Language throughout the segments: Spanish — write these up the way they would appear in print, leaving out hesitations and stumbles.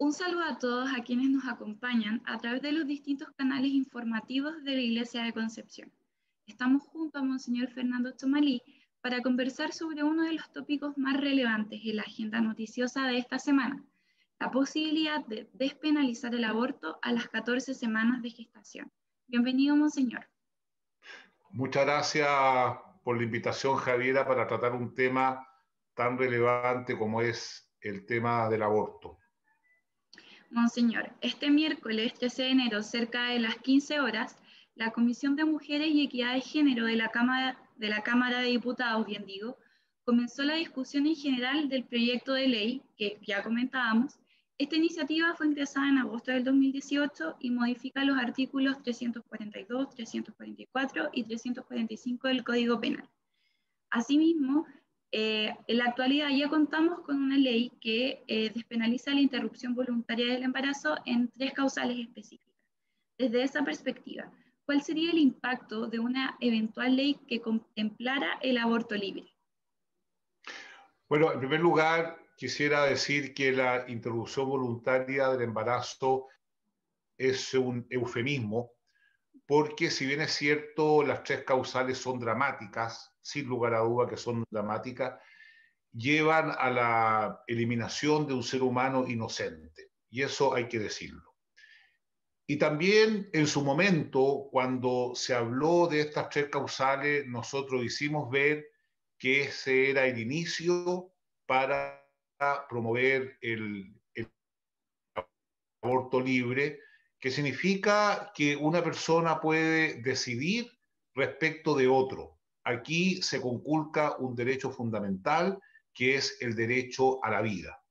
Un saludo a todos a quienes nos acompañan a través de los distintos canales informativos de la Iglesia de Concepción. Estamos junto a Monseñor Fernando Chomalí para conversar sobre uno de los tópicos más relevantes en la agenda noticiosa de esta semana, la posibilidad de despenalizar el aborto a las 14 semanas de gestación. Bienvenido, Monseñor. Muchas gracias por la invitación, Javiera, para tratar un tema tan relevante como es el tema del aborto. Monseñor, este miércoles 13 de enero, cerca de las 15 horas, la Comisión de Mujeres y Equidad de Género de la Cámara de Diputados, comenzó la discusión en general del proyecto de ley que ya comentábamos. Esta iniciativa fue ingresada en agosto del 2018 y modifica los artículos 342, 344 y 345 del Código Penal. Asimismo, en la actualidad ya contamos con una ley que despenaliza la interrupción voluntaria del embarazo en 3 causales específicas. Desde esa perspectiva, ¿cuál sería el impacto de una eventual ley que contemplara el aborto libre? Bueno, en primer lugar, quisiera decir que la interrupción voluntaria del embarazo es un eufemismo, porque si bien es cierto, las 3 causales son dramáticas, sin lugar a duda que son dramáticas, llevan a la eliminación de un ser humano inocente, y eso hay que decirlo. Y también en su momento, cuando se habló de estas 3 causales, nosotros hicimos ver que ese era el inicio para promover el aborto libre, que significa que una persona puede decidir respecto de otro. Aquí se conculca un derecho fundamental, que es el derecho a la vida.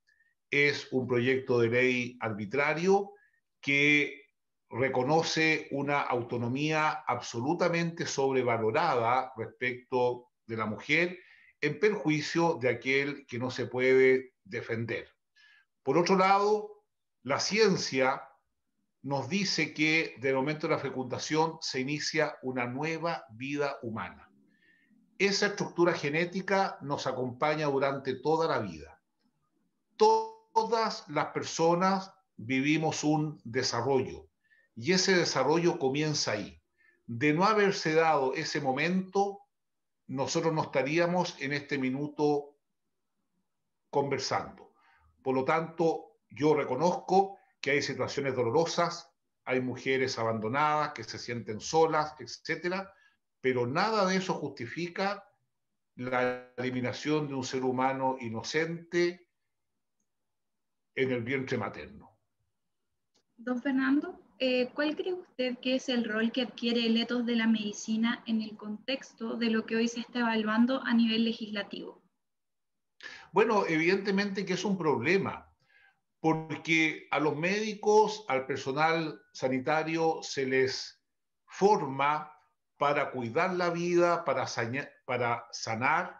Es un proyecto de ley arbitrario que reconoce una autonomía absolutamente sobrevalorada respecto de la mujer en perjuicio de aquel que no se puede defender. Por otro lado, la ciencia nos dice que del momento de la fecundación se inicia una nueva vida humana. Esa estructura genética nos acompaña durante toda la vida. Todas las personas vivimos un desarrollo y ese desarrollo comienza ahí. De no haberse dado ese momento, nosotros no estaríamos en este minuto conversando. Por lo tanto, yo reconozco que hay situaciones dolorosas, hay mujeres abandonadas que se sienten solas, etcétera, pero nada de eso justifica la eliminación de un ser humano inocente en el vientre materno. Don Fernando, ¿cuál cree usted que es el rol que adquiere el etos de la medicina en el contexto de lo que hoy se está evaluando a nivel legislativo? Bueno, evidentemente que es un problema, porque a los médicos, al personal sanitario, se les forma para cuidar la vida, para sanar,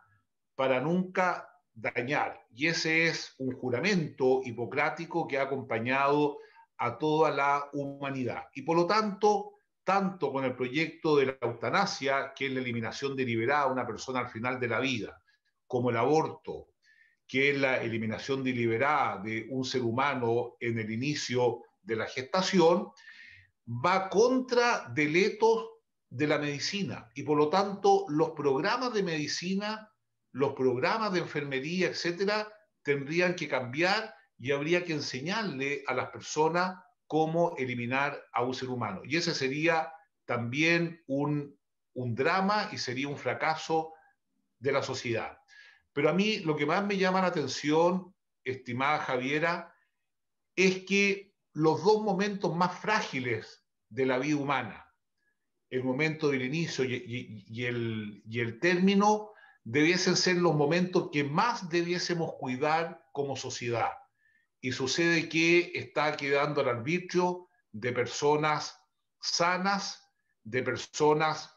para nunca dañar. Y ese es un juramento hipocrático que ha acompañado a toda la humanidad. Y por lo tanto, tanto con el proyecto de la eutanasia, que es la eliminación deliberada de una persona al final de la vida, como el aborto, que es la eliminación deliberada de un ser humano en el inicio de la gestación, va contra del ethos de la medicina. Y por lo tanto, los programas de medicina, los programas de enfermería, etcétera, tendrían que cambiar y habría que enseñarle a las personas cómo eliminar a un ser humano. Y ese sería también un drama y sería un fracaso de la sociedad. Pero a mí lo que más me llama la atención, estimada Javiera, es que los 2 momentos más frágiles de la vida humana, el momento del inicio y el término, debiesen ser los momentos que más debiésemos cuidar como sociedad. Y sucede que está quedando al arbitrio de personas sanas, de personas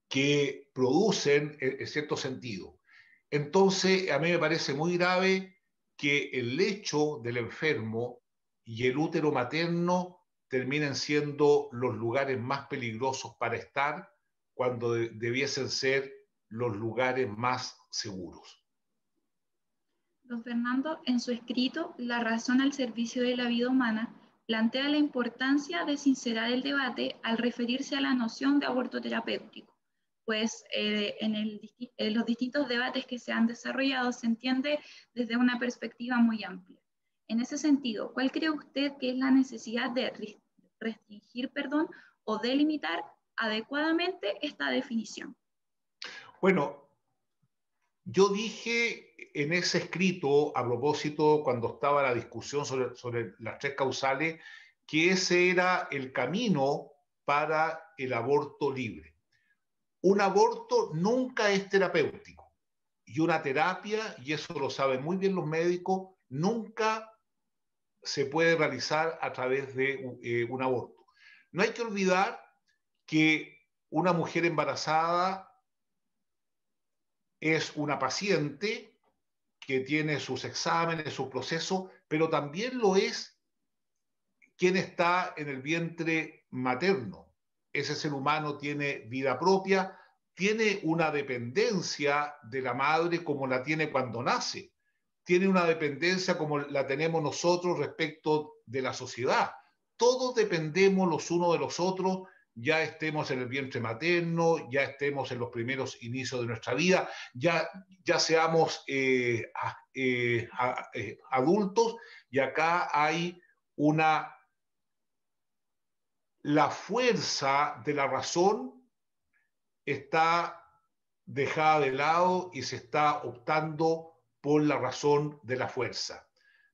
que producen en cierto sentido. Entonces, a mí me parece muy grave que el lecho del enfermo y el útero materno terminen siendo los lugares más peligrosos para estar cuando debiesen ser los lugares más seguros. Don Fernando, en su escrito La razón al servicio de la vida humana, plantea la importancia de sincerar el debate al referirse a la noción de aborto terapéutico, pues en los distintos debates que se han desarrollado se entiende desde una perspectiva muy amplia. En ese sentido, ¿cuál cree usted que es la necesidad de restringir, o delimitar adecuadamente esta definición? Bueno, yo dije en ese escrito, a propósito, cuando estaba la discusión sobre las tres causales, que ese era el camino para el aborto libre. Un aborto nunca es terapéutico y una terapia, y eso lo saben muy bien los médicos, nunca se puede realizar a través de un aborto. No hay que olvidar que una mujer embarazada es una paciente que tiene sus exámenes, su proceso, pero también lo es quien está en el vientre materno. Ese ser humano tiene vida propia, tiene una dependencia de la madre como la tiene cuando nace, tiene una dependencia como la tenemos nosotros respecto de la sociedad. Todos dependemos los unos de los otros, ya estemos en el vientre materno, ya estemos en los primeros inicios de nuestra vida, ya seamos adultos, y acá hay la fuerza de la razón está dejada de lado y se está optando por la razón de la fuerza.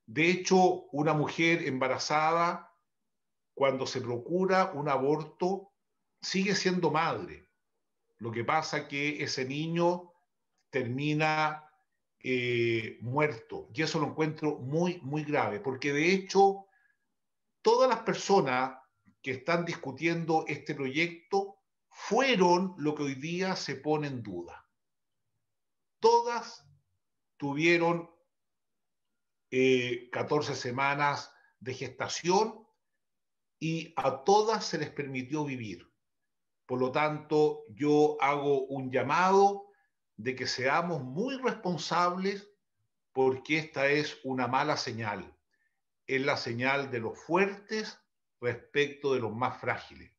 De hecho, una mujer embarazada, cuando se procura un aborto, sigue siendo madre. Lo que pasa es que ese niño termina muerto. Y eso lo encuentro muy, muy grave, porque de hecho, todas las personas que están discutiendo este proyecto fueron lo que hoy día se pone en duda. Todas tuvieron 14 semanas de gestación y a todas se les permitió vivir. Por lo tanto, yo hago un llamado de que seamos muy responsables, porque esta es una mala señal. Es la señal de los fuertes respecto de los más frágiles.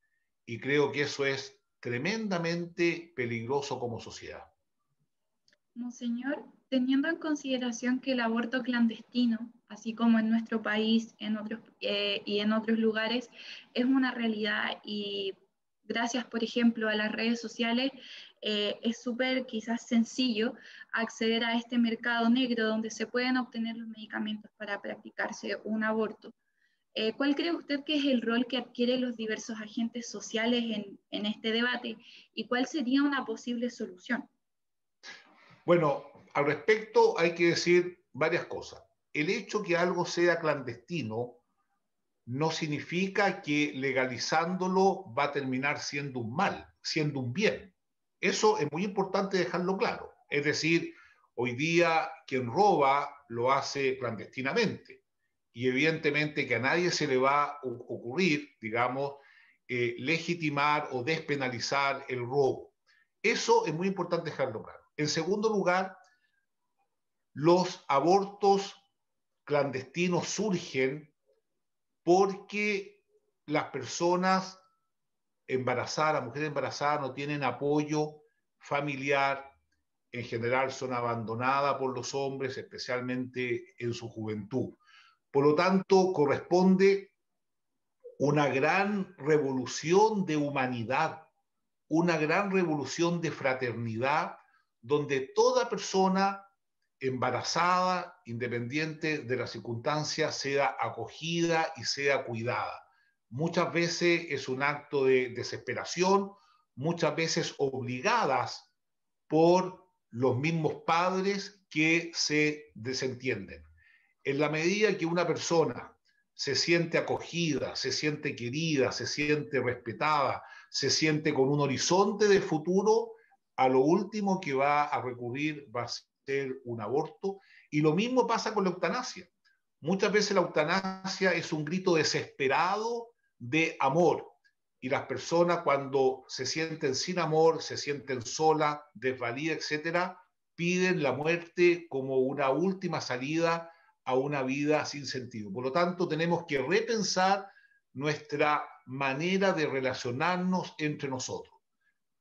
Y creo que eso es tremendamente peligroso como sociedad. Monseñor, teniendo en consideración que el aborto clandestino, así como en nuestro país y en otros lugares, es una realidad y gracias, por ejemplo, a las redes sociales, es súper quizás sencillo acceder a este mercado negro donde se pueden obtener los medicamentos para practicarse un aborto. ¿Cuál cree usted que es el rol que adquieren los diversos agentes sociales en este debate y cuál sería una posible solución? Bueno, al respecto hay que decir varias cosas. El hecho que algo sea clandestino no significa que legalizándolo va a terminar siendo un mal, siendo un bien. Eso es muy importante dejarlo claro. Es decir, hoy día quien roba lo hace clandestinamente y evidentemente que a nadie se le va a ocurrir, digamos, legitimar o despenalizar el robo. Eso es muy importante dejarlo claro. En segundo lugar, los abortos clandestinos surgen porque las personas embarazadas, las mujeres embarazadas no tienen apoyo familiar, en general son abandonadas por los hombres, especialmente en su juventud. Por lo tanto, corresponde una gran revolución de humanidad, una gran revolución de fraternidad, donde toda persona embarazada, independiente de las circunstancias, sea acogida y sea cuidada. Muchas veces es un acto de desesperación, muchas veces obligadas por los mismos padres que se desentienden. En la medida que una persona se siente acogida, se siente querida, se siente respetada, se siente con un horizonte de futuro, a lo último que va a recurrir va a ser un aborto. Y lo mismo pasa con la eutanasia. Muchas veces la eutanasia es un grito desesperado de amor. Y las personas, cuando se sienten sin amor, se sienten solas, desvalidas, etcétera, piden la muerte como una última salida a una vida sin sentido. Por lo tanto, tenemos que repensar nuestra manera de relacionarnos entre nosotros.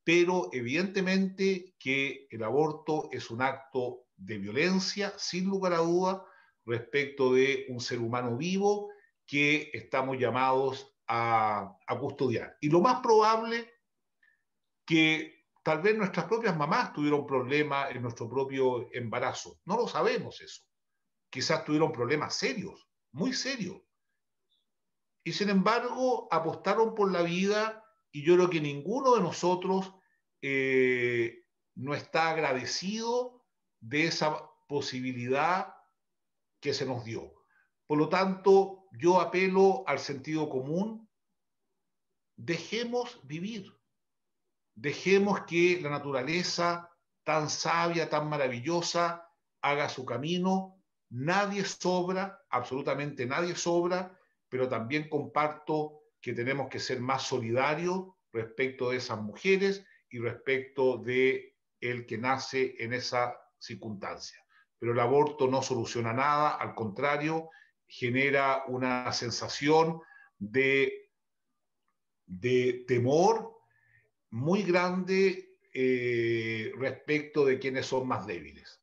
Pero evidentemente que el aborto es un acto de violencia, sin lugar a duda, respecto de un ser humano vivo que estamos llamados a custodiar. Y lo más probable que tal vez nuestras propias mamás tuvieron problemas en nuestro propio embarazo. No lo sabemos eso. Quizás tuvieron problemas serios, muy serios. Y sin embargo, apostaron por la vida y yo creo que ninguno de nosotros no está agradecido de esa posibilidad que se nos dio. Por lo tanto, yo apelo al sentido común. Dejemos vivir. Dejemos que la naturaleza, tan sabia, tan maravillosa, haga su camino. Nadie sobra, absolutamente nadie sobra, pero también comparto que tenemos que ser más solidarios respecto de esas mujeres y respecto de el que nace en esa circunstancia. Pero el aborto no soluciona nada, al contrario, genera una sensación de temor muy grande respecto de quienes son más débiles.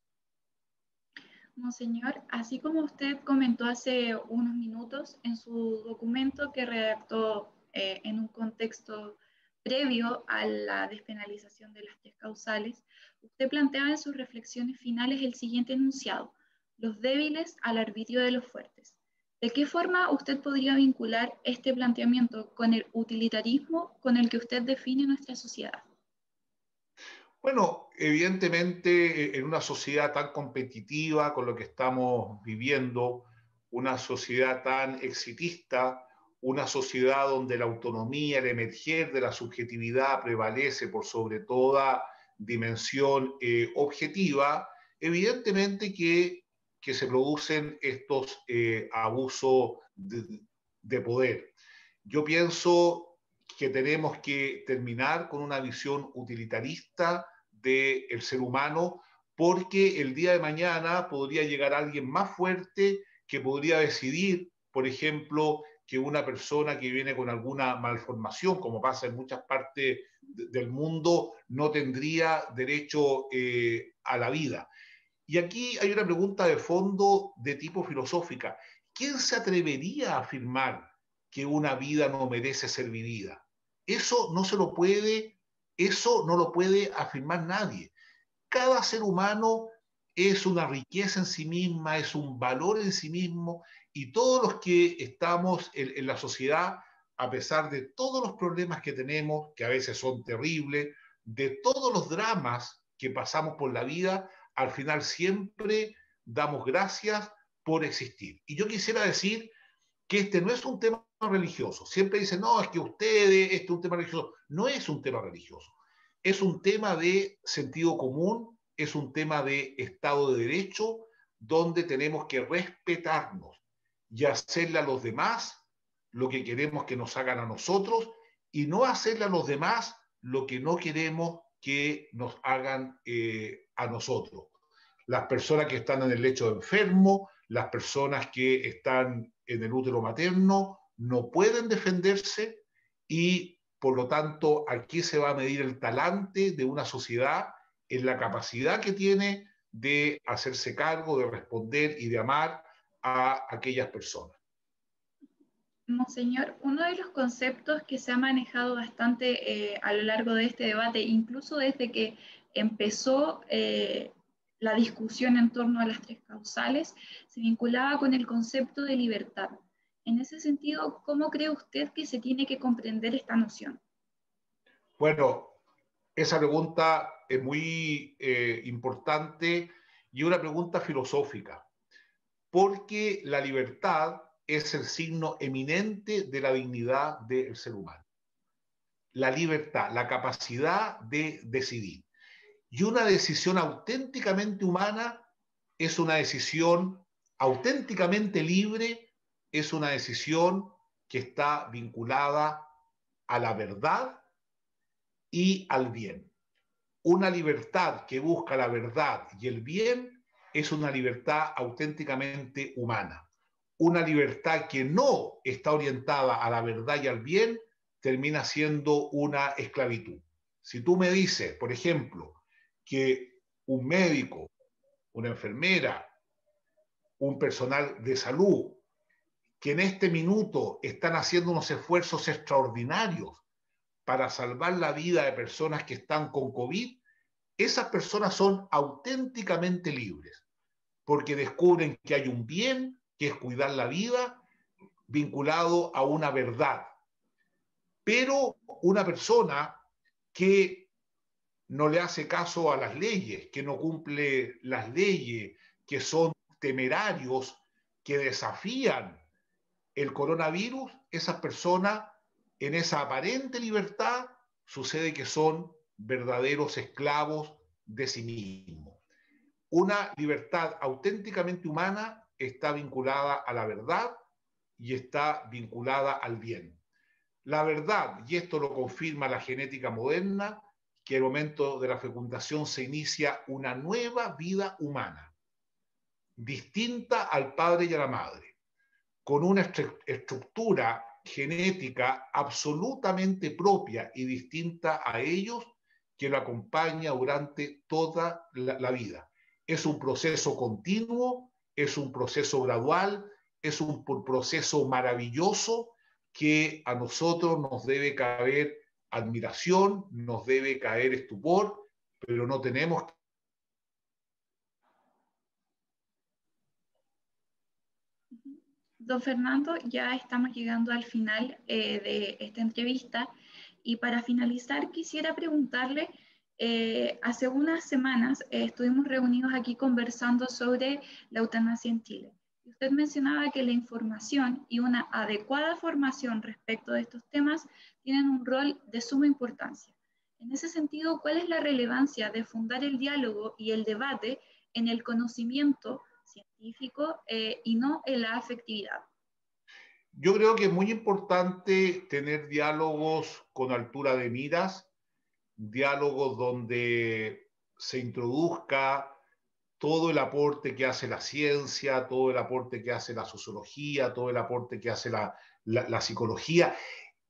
Monseñor, así como usted comentó hace unos minutos en su documento que redactó en un contexto previo a la despenalización de las tres causales, usted planteaba en sus reflexiones finales el siguiente enunciado: los débiles al arbitrio de los fuertes. ¿De qué forma usted podría vincular este planteamiento con el utilitarismo con el que usted define nuestra sociedad? Bueno, evidentemente en una sociedad tan competitiva con lo que estamos viviendo, una sociedad tan exitista, una sociedad donde la autonomía, el emerger de la subjetividad prevalece por sobre toda dimensión objetiva, evidentemente que se producen estos abusos de poder. Yo pienso que tenemos que terminar con una visión utilitarista del ser humano, porque el día de mañana podría llegar alguien más fuerte que podría decidir, por ejemplo, que una persona que viene con alguna malformación, como pasa en muchas partes del mundo, no tendría derecho a la vida. Y aquí hay una pregunta de fondo de tipo filosófica. ¿Quién se atrevería a afirmar que una vida no merece ser vivida? Eso no lo puede afirmar nadie. Cada ser humano es una riqueza en sí misma, es un valor en sí mismo, y todos los que estamos en la sociedad, a pesar de todos los problemas que tenemos, que a veces son terribles, de todos los dramas que pasamos por la vida, al final siempre damos gracias por existir. Y yo quisiera decir que este no es un tema religioso. Siempre dicen, no, es que ustedes, este es un tema religioso. No es un tema religioso. Es un tema de sentido común, es un tema de Estado de Derecho, donde tenemos que respetarnos y hacerle a los demás lo que queremos que nos hagan a nosotros y no hacerle a los demás lo que no queremos que nos hagan a nosotros. Las personas que están en el lecho de enfermo, las personas que están en el útero materno, no pueden defenderse y por lo tanto aquí se va a medir el talante de una sociedad en la capacidad que tiene de hacerse cargo, de responder y de amar a aquellas personas. Monseñor, uno de los conceptos que se ha manejado bastante a lo largo de este debate, incluso desde que empezó la discusión en torno a las tres causales, se vinculaba con el concepto de libertad. En ese sentido, ¿cómo cree usted que se tiene que comprender esta noción? Bueno, esa pregunta es muy importante y una pregunta filosófica, porque la libertad es el signo eminente de la dignidad del ser humano. La libertad, la capacidad de decidir. Y una decisión auténticamente humana es una decisión auténticamente libre, es una decisión que está vinculada a la verdad y al bien. Una libertad que busca la verdad y el bien es una libertad auténticamente humana. Una libertad que no está orientada a la verdad y al bien termina siendo una esclavitud. Si tú me dices, por ejemplo, que un médico, una enfermera, un personal de salud, que en este minuto están haciendo unos esfuerzos extraordinarios para salvar la vida de personas que están con COVID, esas personas son auténticamente libres, porque descubren que hay un bien, que es cuidar la vida, vinculado a una verdad. Pero una persona que no le hace caso a las leyes, que no cumple las leyes, que son temerarios, que desafían el coronavirus, esas personas en esa aparente libertad sucede que son verdaderos esclavos de sí mismos. Una libertad auténticamente humana está vinculada a la verdad y está vinculada al bien. La verdad, y esto lo confirma la genética moderna, que al momento de la fecundación se inicia una nueva vida humana, distinta al padre y a la madre, con una estructura genética absolutamente propia y distinta a ellos, que lo acompaña durante toda la vida. Es un proceso continuo, es un proceso gradual, es un proceso maravilloso que a nosotros nos debe caer admiración, nos debe caer estupor, pero no tenemos. Don Fernando, ya estamos llegando al final de esta entrevista y para finalizar quisiera preguntarle, hace unas semanas estuvimos reunidos aquí conversando sobre la eutanasia en Chile. Usted mencionaba que la información y una adecuada formación respecto de estos temas tienen un rol de suma importancia. En ese sentido, ¿cuál es la relevancia de fundar el diálogo y el debate en el conocimiento científico y no en la afectividad? Yo creo que es muy importante tener diálogos con altura de miras, diálogos donde se introduzca todo el aporte que hace la ciencia, todo el aporte que hace la sociología, todo el aporte que hace la psicología.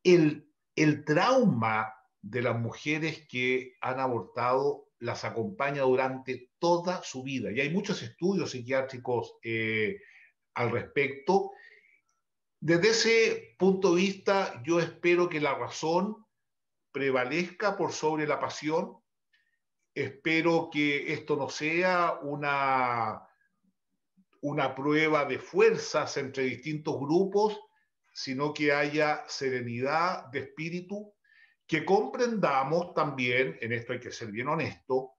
El trauma de las mujeres que han abortado las acompaña durante toda su vida. Y hay muchos estudios psiquiátricos al respecto. Desde ese punto de vista, yo espero que la razón prevalezca por sobre la pasión. Espero que esto no sea una prueba de fuerzas entre distintos grupos, sino que haya serenidad de espíritu, que comprendamos también, en esto hay que ser bien honesto,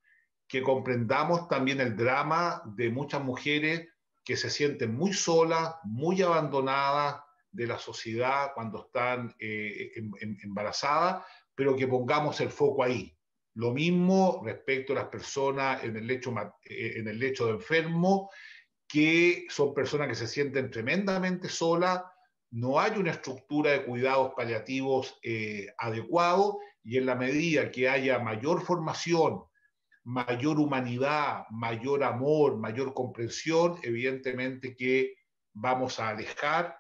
que comprendamos también el drama de muchas mujeres que se sienten muy solas, muy abandonadas de la sociedad cuando están embarazadas, pero que pongamos el foco ahí. Lo mismo respecto a las personas en el lecho de enfermo, que son personas que se sienten tremendamente solas, no hay una estructura de cuidados paliativos adecuado, y en la medida que haya mayor formación, mayor humanidad, mayor amor, mayor comprensión, evidentemente que vamos a alejar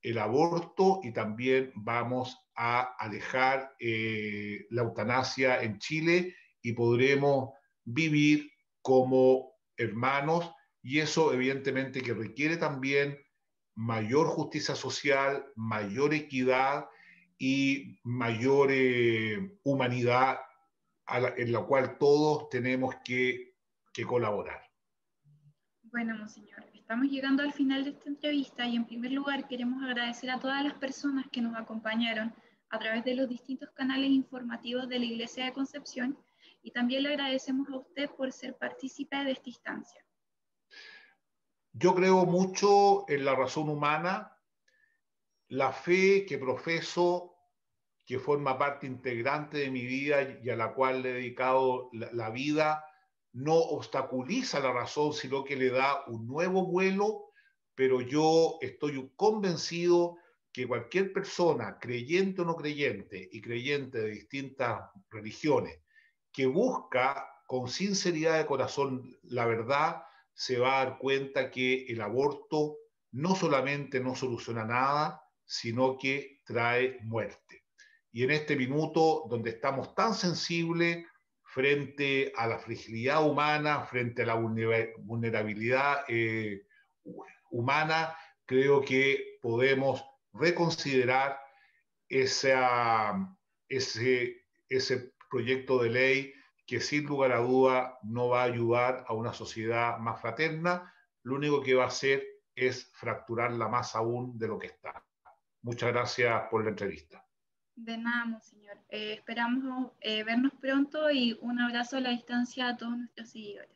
el aborto y también vamos a alejar la eutanasia en Chile y podremos vivir como hermanos, y eso evidentemente que requiere también mayor justicia social, mayor equidad y mayor humanidad en la cual todos tenemos que colaborar. Bueno, monseñor, estamos llegando al final de esta entrevista y en primer lugar queremos agradecer a todas las personas que nos acompañaron a través de los distintos canales informativos de la Iglesia de Concepción y también le agradecemos a usted por ser partícipe de esta instancia. Yo creo mucho en la razón humana, la fe que profeso, que forma parte integrante de mi vida y a la cual le he dedicado la vida, no obstaculiza la razón, sino que le da un nuevo vuelo, pero yo estoy convencido que cualquier persona, creyente o no creyente, y creyente de distintas religiones, que busca con sinceridad de corazón la verdad, se va a dar cuenta que el aborto no solamente no soluciona nada, sino que trae muerte. Y en este minuto donde estamos tan sensibles frente a la fragilidad humana, frente a la vulnerabilidad humana, creo que podemos reconsiderar ese proyecto de ley que sin lugar a duda no va a ayudar a una sociedad más fraterna, lo único que va a hacer es fracturarla más aún de lo que está. Muchas gracias por la entrevista. De nada, monseñor. Esperamos vernos pronto y un abrazo a la distancia a todos nuestros seguidores.